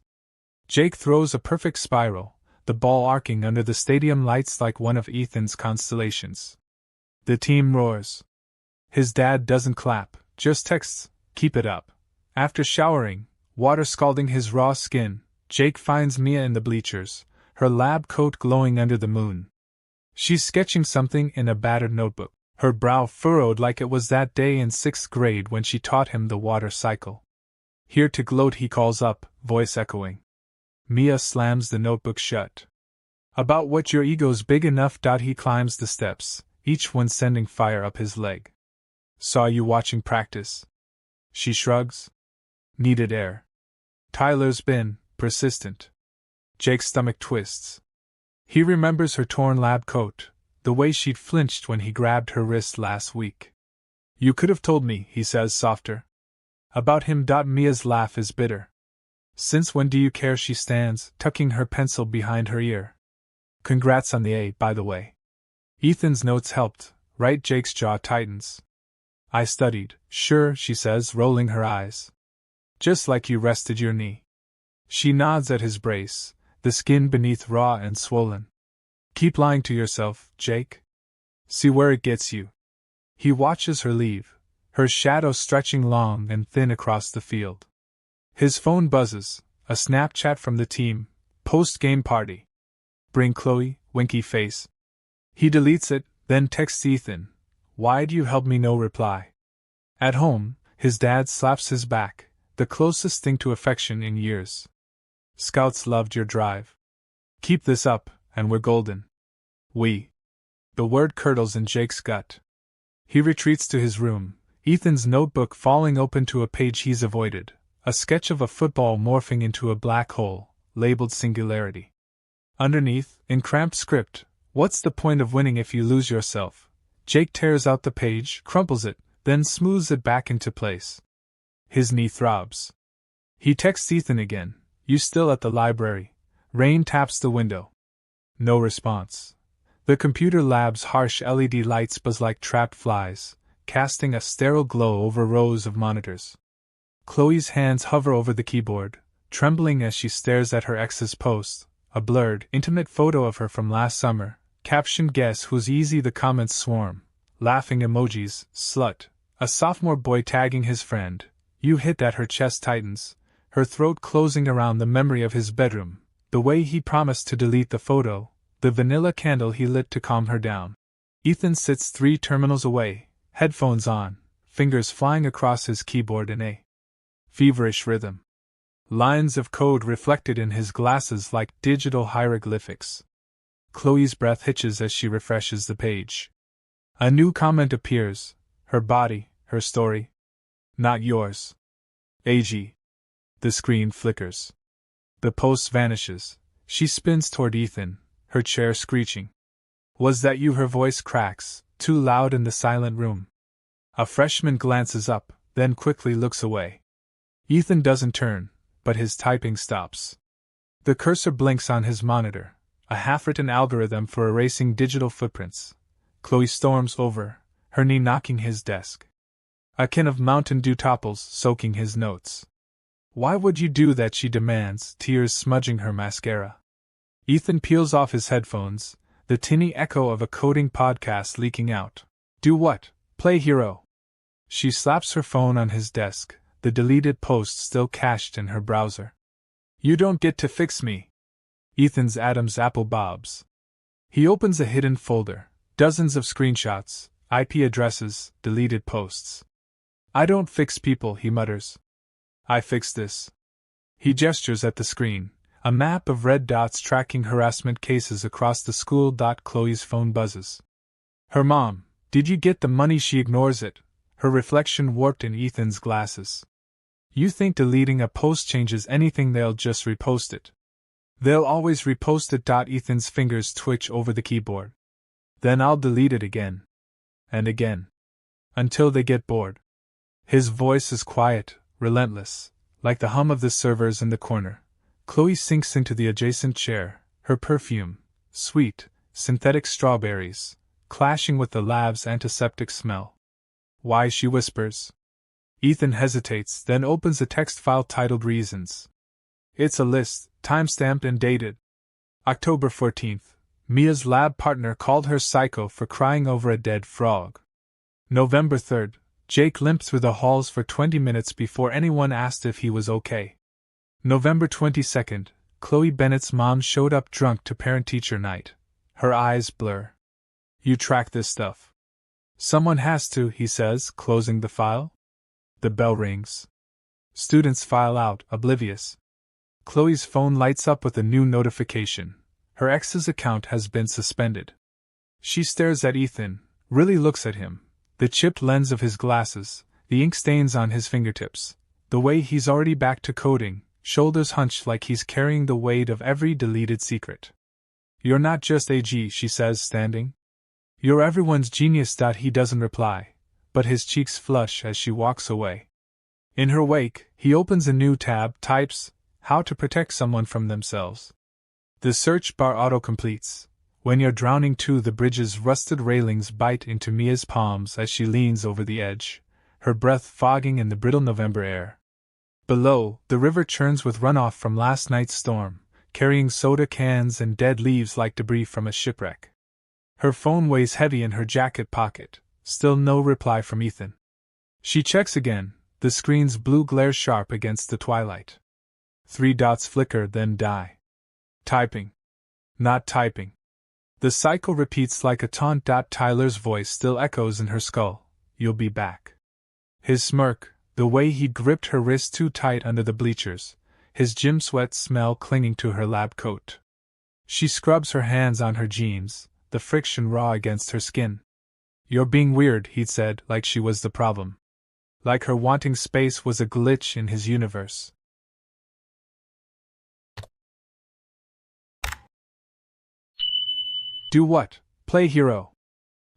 Jake throws a perfect spiral, the ball arcing under the stadium lights like one of Ethan's constellations. The team roars. His dad doesn't clap, just texts, "Keep it up." After showering, water scalding his raw skin, Jake finds Mia in the bleachers, her lab coat glowing under the moon. She's sketching something in a battered notebook, her brow furrowed like it was that day in 6th grade when she taught him the water cycle. "Here to gloat," he calls up, voice echoing. Mia slams the notebook shut. "About what? Your ego's big enough." He climbs the steps, each one sending fire up his leg. "Saw you watching practice." She shrugs. "Needed air." Tyler's been persistent. Jake's stomach twists. He remembers her torn lab coat, the way she'd flinched when he grabbed her wrist last week. "You could have told me," he says softer. "About him." Mia's laugh is bitter. "Since when do you care?" She stands, tucking her pencil behind her ear. "Congrats on the A, by the way." Ethan's notes helped, right? Jake's jaw tightens. "I studied." "Sure," she says, rolling her eyes. "Just like you rested your knee." She nods at his brace, the skin beneath raw and swollen. "Keep lying to yourself, Jake. See where it gets you." He watches her leave, her shadow stretching long and thin across the field. His phone buzzes, a Snapchat from the team, post-game party. "Bring Chloe," winky face. He deletes it, then texts Ethan, "Why'd you help me?" No reply. At home, his dad slaps his back, the closest thing to affection in years. "Scouts loved your drive. Keep this up, and we're golden." "We." The word curdles in Jake's gut. He retreats to his room, Ethan's notebook falling open to a page he's avoided, a sketch of a football morphing into a black hole, labeled Singularity. Underneath, in cramped script, "What's the point of winning if you lose yourself?" Jake tears out the page, crumples it, then smooths it back into place. His knee throbs. He texts Ethan again. "You still at the library?" Rain taps the window. No response. The computer lab's harsh LED lights buzz like trapped flies, casting a sterile glow over rows of monitors. Chloe's hands hover over the keyboard, trembling as she stares at her ex's post, a blurred, intimate photo of her from last summer, captioned "Guess who's easy." The comments swarm, laughing emojis, "Slut," a sophomore boy tagging his friend, "You hit that." Her chest tightens, her throat closing around the memory of his bedroom, the way he promised to delete the photo, the vanilla candle he lit to calm her down. Ethan sits 3 terminals away, headphones on, fingers flying across his keyboard in a feverish rhythm. Lines of code reflected in his glasses like digital hieroglyphics. Chloe's breath hitches as she refreshes the page. A new comment appears. Her body, her story. Not yours. AG. The screen flickers. The post vanishes. She spins toward Ethan, her chair screeching. "Was that you?" Her voice cracks, too loud in the silent room. A freshman glances up, then quickly looks away. Ethan doesn't turn, but his typing stops. The cursor blinks on his monitor, a half-written algorithm for erasing digital footprints. Chloe storms over, her knee knocking his desk. A can of Mountain Dew topples, soaking his notes. "Why would you do that?" she demands, tears smudging her mascara. Ethan peels off his headphones, the tinny echo of a coding podcast leaking out. "Do what? Play Hero?" She slaps her phone on his desk, the deleted post still cached in her browser. "You don't get to fix me." Ethan's Adam's apple bobs. He opens a hidden folder, dozens of screenshots, IP addresses, deleted posts. "I don't fix people," he mutters. "I fix this." He gestures at the screen, a map of red dots tracking harassment cases across the school. Chloe's phone buzzes. "Her mom, did you get the money?" She ignores it, her reflection warped in Ethan's glasses. "You think deleting a post changes anything? They'll just repost it." "They'll always repost it." Ethan's fingers twitch over the keyboard. "Then I'll delete it again. And again. Until they get bored." His voice is quiet, relentless, like the hum of the servers in the corner. Chloe sinks into the adjacent chair, her perfume, sweet, synthetic strawberries, clashing with the lab's antiseptic smell. "Why?" she whispers. Ethan hesitates, then opens a text file titled Reasons. It's a list, time-stamped and dated. October 14th. Mia's lab partner called her psycho for crying over a dead frog. November 3rd. Jake limped through the halls for 20 minutes before anyone asked if he was okay. November 22nd. Chloe Bennett's mom showed up drunk to parent-teacher night. Her eyes blur. "You track this stuff?" "Someone has to," he says, closing the file. The bell rings. Students file out, oblivious. Chloe's phone lights up with a new notification. Her ex's account has been suspended. She stares at Ethan, really looks at him. The chipped lens of his glasses, the ink stains on his fingertips, the way he's already back to coding, shoulders hunched like he's carrying the weight of every deleted secret. "You're not just AG," she says, standing. "You're everyone's genius." He doesn't reply, but his cheeks flush as she walks away. In her wake, he opens a new tab, types, "How to protect someone from themselves." The search bar auto-completes. "When you're drowning too." The bridge's rusted railings bite into Mia's palms as she leans over the edge, her breath fogging in the brittle November air. Below, the river churns with runoff from last night's storm, carrying soda cans and dead leaves like debris from a shipwreck. Her phone weighs heavy in her jacket pocket, still no reply from Ethan. She checks again, the screen's blue glare sharp against the twilight. 3 dots flicker, then die. Typing. Not typing. The cycle repeats like a taunt. Tyler's voice still echoes in her skull. "You'll be back." His smirk, the way he gripped her wrist too tight under the bleachers, his gym sweat smell clinging to her lab coat. She scrubs her hands on her jeans, the friction raw against her skin. "You're being weird," he'd said, like she was the problem. Like her wanting space was a glitch in his universe. Do what? Play hero.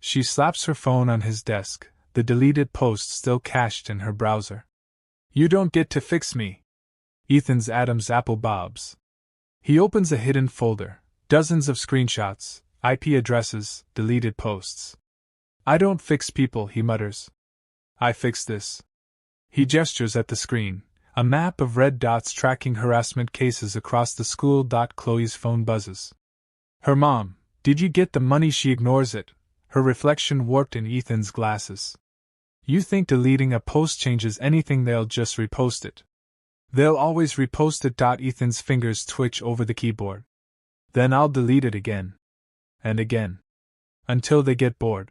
She slaps her phone on his desk, the deleted post still cached in her browser. You don't get to fix me. Ethan's Adam's apple bobs. He opens a hidden folder, dozens of screenshots, IP addresses, deleted posts. I don't fix people, he mutters. I fix this. He gestures at the screen, a map of red dots tracking harassment cases across the school. Chloe's phone buzzes. Her mom, did you get the money? She ignores it, her reflection warped in Ethan's glasses. You think deleting a post changes anything? They'll just repost it. They'll always repost it. Ethan's fingers twitch over the keyboard. Then I'll delete it again. And again. Until they get bored.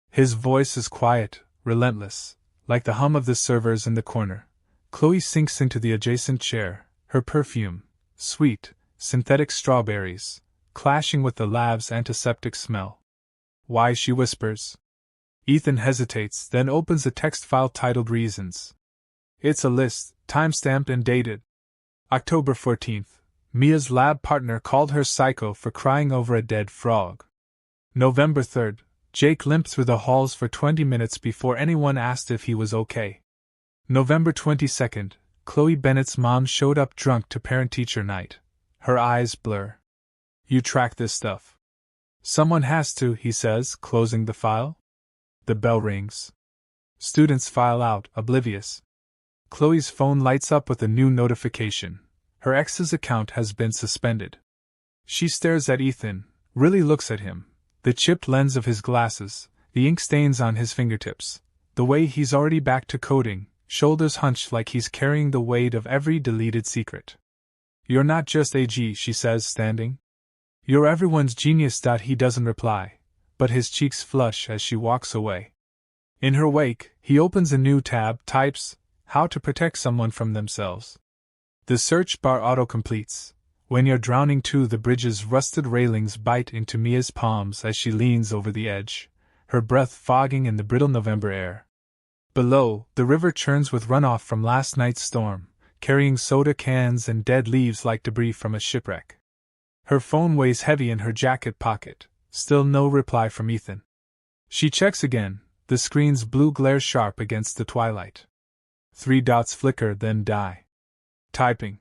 His voice is quiet, relentless, like the hum of the servers in the corner. Chloe sinks into the adjacent chair, her perfume, sweet, synthetic strawberries, clashing with the lab's antiseptic smell. Why? She whispers. Ethan hesitates, then opens a text file titled Reasons. It's a list, timestamped and dated. October 14th. Mia's lab partner called her psycho for crying over a dead frog. November 3rd. Jake limped through the halls for 20 minutes before anyone asked if he was okay. November 22nd. Chloe Bennett's mom showed up drunk to parent-teacher night. Her eyes blur. You track this stuff. Someone has to, he says, closing the file. The bell rings. Students file out, oblivious. Chloe's phone lights up with a new notification. Her ex's account has been suspended. She stares at Ethan, really looks at him. The chipped lens of his glasses, the ink stains on his fingertips, the way he's already back to coding, shoulders hunched like he's carrying the weight of every deleted secret. You're not just AG, she says, standing. You're everyone's genius. He doesn't reply, but his cheeks flush as she walks away. In her wake, he opens a new tab, types, How to protect someone from themselves. The search bar auto-completes. When you're drowning too, the bridge's rusted railings bite into Mia's palms as she leans over the edge, her breath fogging in the brittle November air. Below, the river churns with runoff from last night's storm, carrying soda cans and dead leaves like debris from a shipwreck. Her phone weighs heavy in her jacket pocket, still no reply from Ethan. She checks again, the screen's blue glare sharp against the twilight. 3 dots flicker, then die. Typing.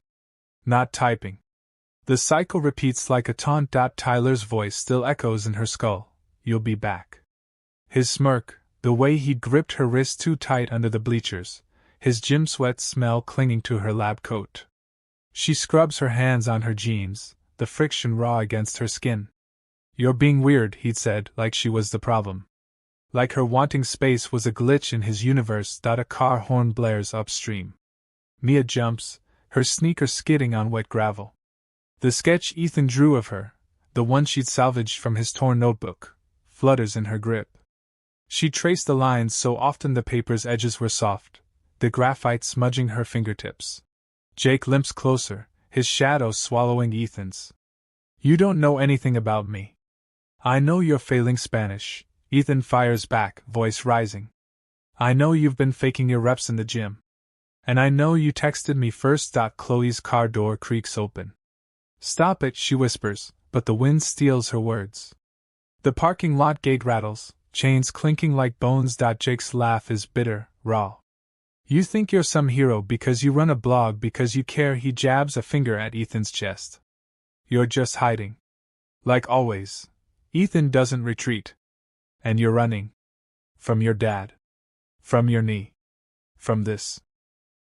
Not typing. The cycle repeats like a taunt. Tyler's voice still echoes in her skull. You'll be back. His smirk, the way he'd gripped her wrist too tight under the bleachers, his gym sweat smell clinging to her lab coat. She scrubs her hands on her jeans, the friction raw against her skin. You're being weird, he'd said, like she was the problem. Like her wanting space was a glitch in his universe. A car horn blares upstream. Mia jumps, her sneakers skidding on wet gravel. The sketch Ethan drew of her, the one she'd salvaged from his torn notebook, flutters in her grip. She traced the lines so often the paper's edges were soft, the graphite smudging her fingertips. Jake limps closer, his shadow swallowing Ethan's. You don't know anything about me. I know you're failing Spanish, Ethan fires back, voice rising. I know you've been faking your reps in the gym. And I know you texted me first. Chloe's car door creaks open. Stop it, she whispers, but the wind steals her words. The parking lot gate rattles, chains clinking like bones. Jake's laugh is bitter, raw. You think you're some hero because you run a blog, because you care. He jabs a finger at Ethan's chest. You're just hiding. Like always. Ethan doesn't retreat. And you're running. From your dad. From your knee. From this.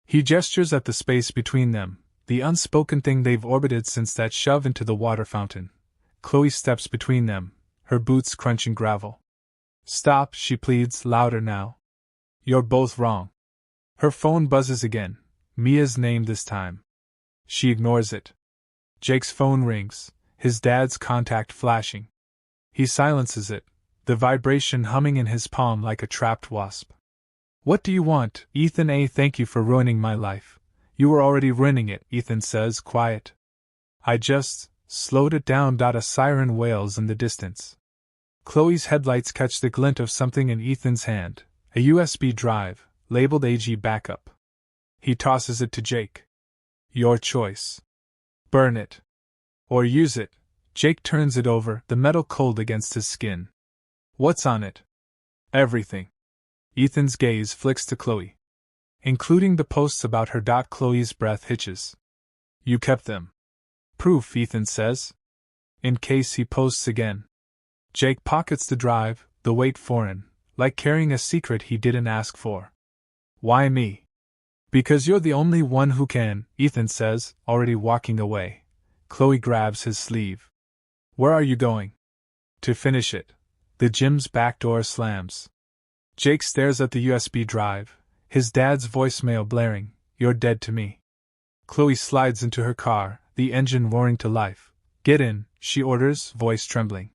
He gestures at the space between them, the unspoken thing they've orbited since that shove into the water fountain. Chloe steps between them, her boots crunching gravel. Stop, she pleads, louder now. You're both wrong. Her phone buzzes again, Mia's name this time. She ignores it. Jake's phone rings, his dad's contact flashing. He silences it, the vibration humming in his palm like a trapped wasp. What do you want, Ethan? Thank you for ruining my life. You were already ruining it, Ethan says, quiet. I just slowed it down. A siren wails in the distance. Chloe's headlights catch the glint of something in Ethan's hand, a USB drive, labeled AG Backup. He tosses it to Jake. Your choice. Burn it. Or use it, Jake turns it over, the metal cold against his skin. What's on it? Everything. Ethan's gaze flicks to Chloe. Including the posts about her. Chloe's breath hitches. You kept them. Proof, Ethan says. In case he posts again. Jake pockets the drive, the weight foreign, like carrying a secret he didn't ask for. Why me? Because you're the only one who can, Ethan says, already walking away. Chloe grabs his sleeve. Where are you going? To finish it. The gym's back door slams. Jake stares at the USB drive, his dad's voicemail blaring, You're dead to me. Chloe slides into her car, the engine roaring to life. Get in, she orders, voice trembling.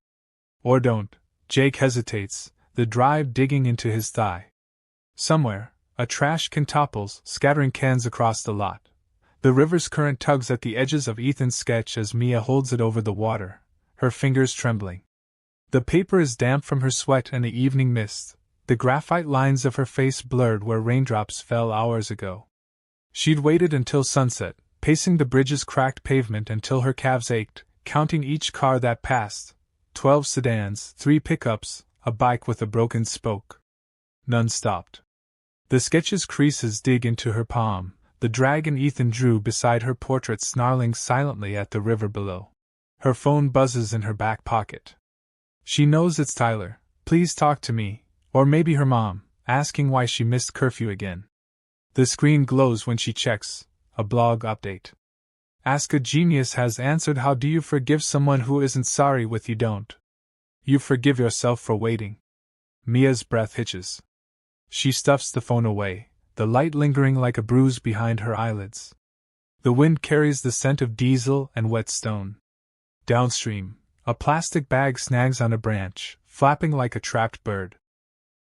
Or don't. Jake hesitates, the drive digging into his thigh. Somewhere, a trash can topples, scattering cans across the lot. The river's current tugs at the edges of Ethan's sketch as Mia holds it over the water, her fingers trembling. The paper is damp from her sweat and the evening mist, the graphite lines of her face blurred where raindrops fell hours ago. She'd waited until sunset, pacing the bridge's cracked pavement until her calves ached, counting each car that passed. 12 sedans, 3 pickups, a bike with a broken spoke. None stopped. The sketch's creases dig into her palm, the dragon Ethan drew beside her portrait snarling silently at the river below. Her phone buzzes in her back pocket. She knows it's Tyler, please talk to me, or maybe her mom, asking why she missed curfew again. The screen glows when she checks, a blog update. Ask a Genius has answered. How do you forgive someone who isn't sorry with you? Don't. You forgive yourself for waiting. Mia's breath hitches. She stuffs the phone away, the light lingering like a bruise behind her eyelids. The wind carries the scent of diesel and wet stone. Downstream, a plastic bag snags on a branch, flapping like a trapped bird.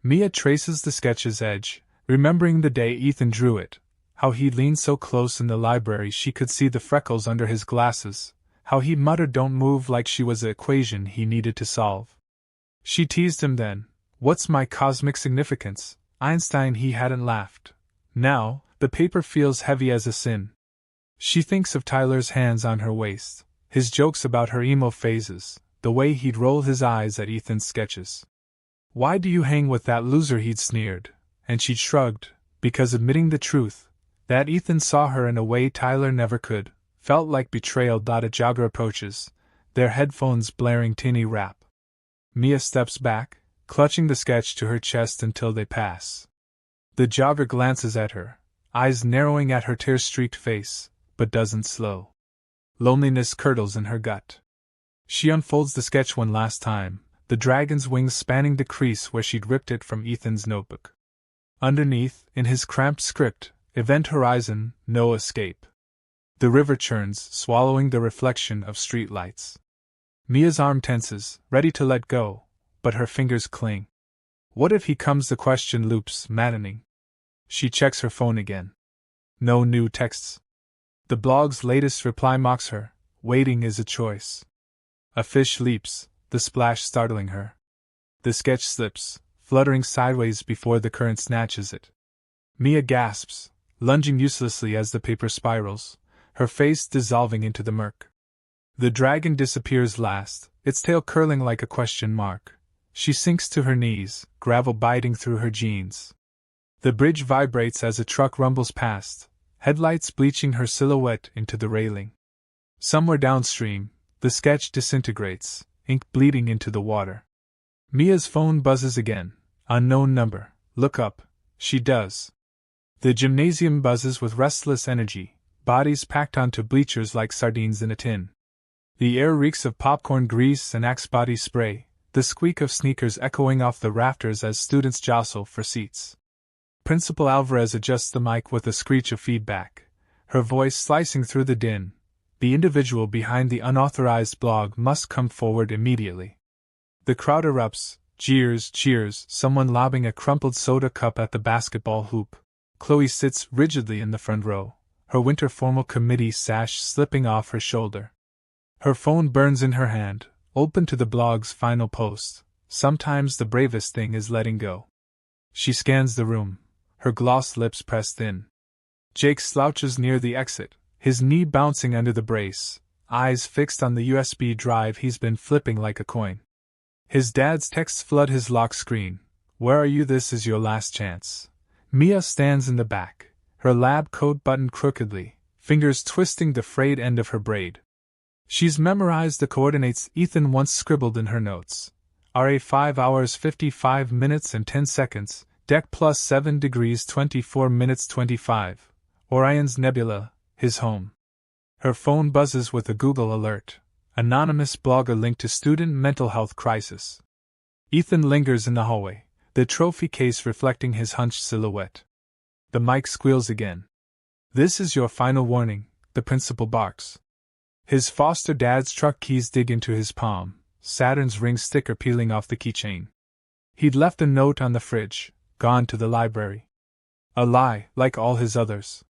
Mia traces the sketch's edge, remembering the day Ethan drew it, how he'd leaned so close in the library she could see the freckles under his glasses, how he muttered don't move like she was an equation he needed to solve. She teased him then, what's my cosmic significance? Einstein. He hadn't laughed. Now, the paper feels heavy as a sin. She thinks of Tyler's hands on her waist, his jokes about her emo phases, the way he'd roll his eyes at Ethan's sketches. Why do you hang with that loser? He'd sneered, and she'd shrugged, because admitting the truth, that Ethan saw her in a way Tyler never could, felt like betrayal. A jogger approaches, their headphones blaring tinny rap. Mia steps back, clutching the sketch to her chest until they pass. The jogger glances at her, eyes narrowing at her tear-streaked face, but doesn't slow. Loneliness curdles in her gut. She unfolds the sketch one last time, the dragon's wings spanning the crease where she'd ripped it from Ethan's notebook. Underneath, in his cramped script, Event Horizon, no escape. The river churns, swallowing the reflection of streetlights. Mia's arm tenses, ready to let go, but her fingers cling. What if he comes? The question loops, maddening. She checks her phone again. No new texts. The blog's latest reply mocks her, waiting is a choice. A fish leaps, the splash startling her. The sketch slips, fluttering sideways before the current snatches it. Mia gasps, lunging uselessly as the paper spirals, her face dissolving into the murk. The dragon disappears last, its tail curling like a question mark. She sinks to her knees, gravel biting through her jeans. The bridge vibrates as a truck rumbles past, headlights bleaching her silhouette into the railing. Somewhere downstream, the sketch disintegrates, ink bleeding into the water. Mia's phone buzzes again, unknown number. Look up, she does. The gymnasium buzzes with restless energy, bodies packed onto bleachers like sardines in a tin. The air reeks of popcorn grease and Axe body spray, the squeak of sneakers echoing off the rafters as students jostle for seats. Principal Alvarez adjusts the mic with a screech of feedback, her voice slicing through the din. The individual behind the unauthorized blog must come forward immediately. The crowd erupts, jeers, cheers, someone lobbing a crumpled soda cup at the basketball hoop. Chloe sits rigidly in the front row, her winter formal committee sash slipping off her shoulder. Her phone burns in her hand, open to the blog's final post. Sometimes the bravest thing is letting go. She scans the room, her gloss lips pressed in. Jake slouches near the exit, his knee bouncing under the brace, eyes fixed on the USB drive he's been flipping like a coin. His dad's texts flood his lock screen. Where are you? This is your last chance. Mia stands in the back, her lab coat buttoned crookedly, fingers twisting the frayed end of her braid. She's memorized the coordinates Ethan once scribbled in her notes. RA 5 hours 55 minutes and 10 seconds, deck plus 7 degrees 24 minutes 25. Orion's Nebula, his home. Her phone buzzes with a Google alert. Anonymous blogger linked to student mental health crisis. Ethan lingers in the hallway, the trophy case reflecting his hunched silhouette. The mic squeals again. This is your final warning, the principal barks. His foster dad's truck keys dig into his palm, Saturn's ring sticker peeling off the keychain. He'd left a note on the fridge, gone to the library. A lie, like all his others.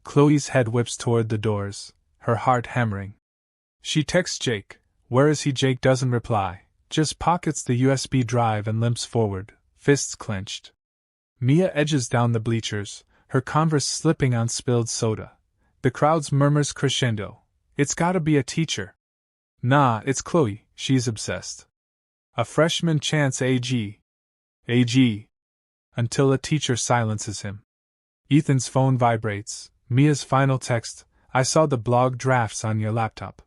Chloe's head whips toward the doors, her heart hammering. She texts Jake. Where is he? Jake doesn't reply, just pockets the USB drive and limps forward, fists clenched. Mia edges down the bleachers, her Converse slipping on spilled soda. The crowd's murmurs crescendo. It's gotta be a teacher. Nah, it's Chloe, she's obsessed. A freshman chants AG. AG. Until a teacher silences him. Ethan's phone vibrates. Mia's final text, I saw the blog drafts on your laptop.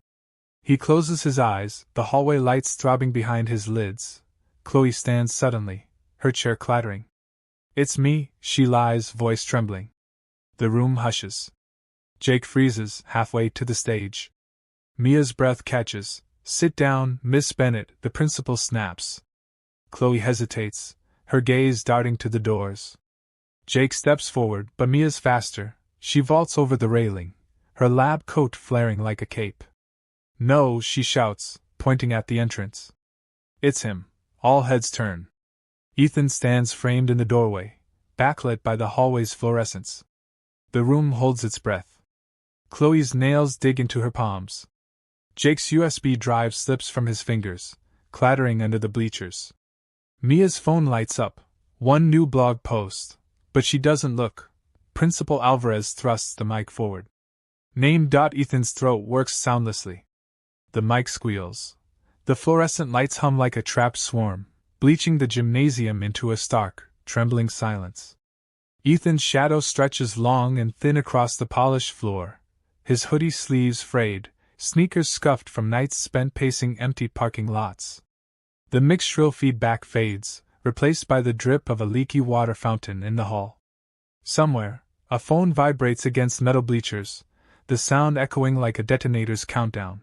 He closes his eyes, the hallway lights throbbing behind his lids. Chloe stands suddenly, her chair clattering. It's me, she lies, voice trembling. The room hushes. Jake freezes, halfway to the stage. Mia's breath catches. Sit down, Miss Bennett, the principal snaps. Chloe hesitates, her gaze darting to the doors. Jake steps forward, but Mia's faster. She vaults over the railing, her lab coat flaring like a cape. No, she shouts, pointing at the entrance. It's him. All heads turn. Ethan stands framed in the doorway, backlit by the hallway's fluorescence. The room holds its breath. Chloe's nails dig into her palms. Jake's USB drive slips from his fingers, clattering under the bleachers. Mia's phone lights up, one new blog post, but she doesn't look. Principal Alvarez thrusts the mic forward. Name. Ethan's throat works soundlessly. The mic squeals. The fluorescent lights hum like a trapped swarm, bleaching the gymnasium into a stark, trembling silence. Ethan's shadow stretches long and thin across the polished floor, his hoodie sleeves frayed, sneakers scuffed from nights spent pacing empty parking lots. The mixed shrill feedback fades, replaced by the drip of a leaky water fountain in the hall. Somewhere, a phone vibrates against metal bleachers, the sound echoing like a detonator's countdown.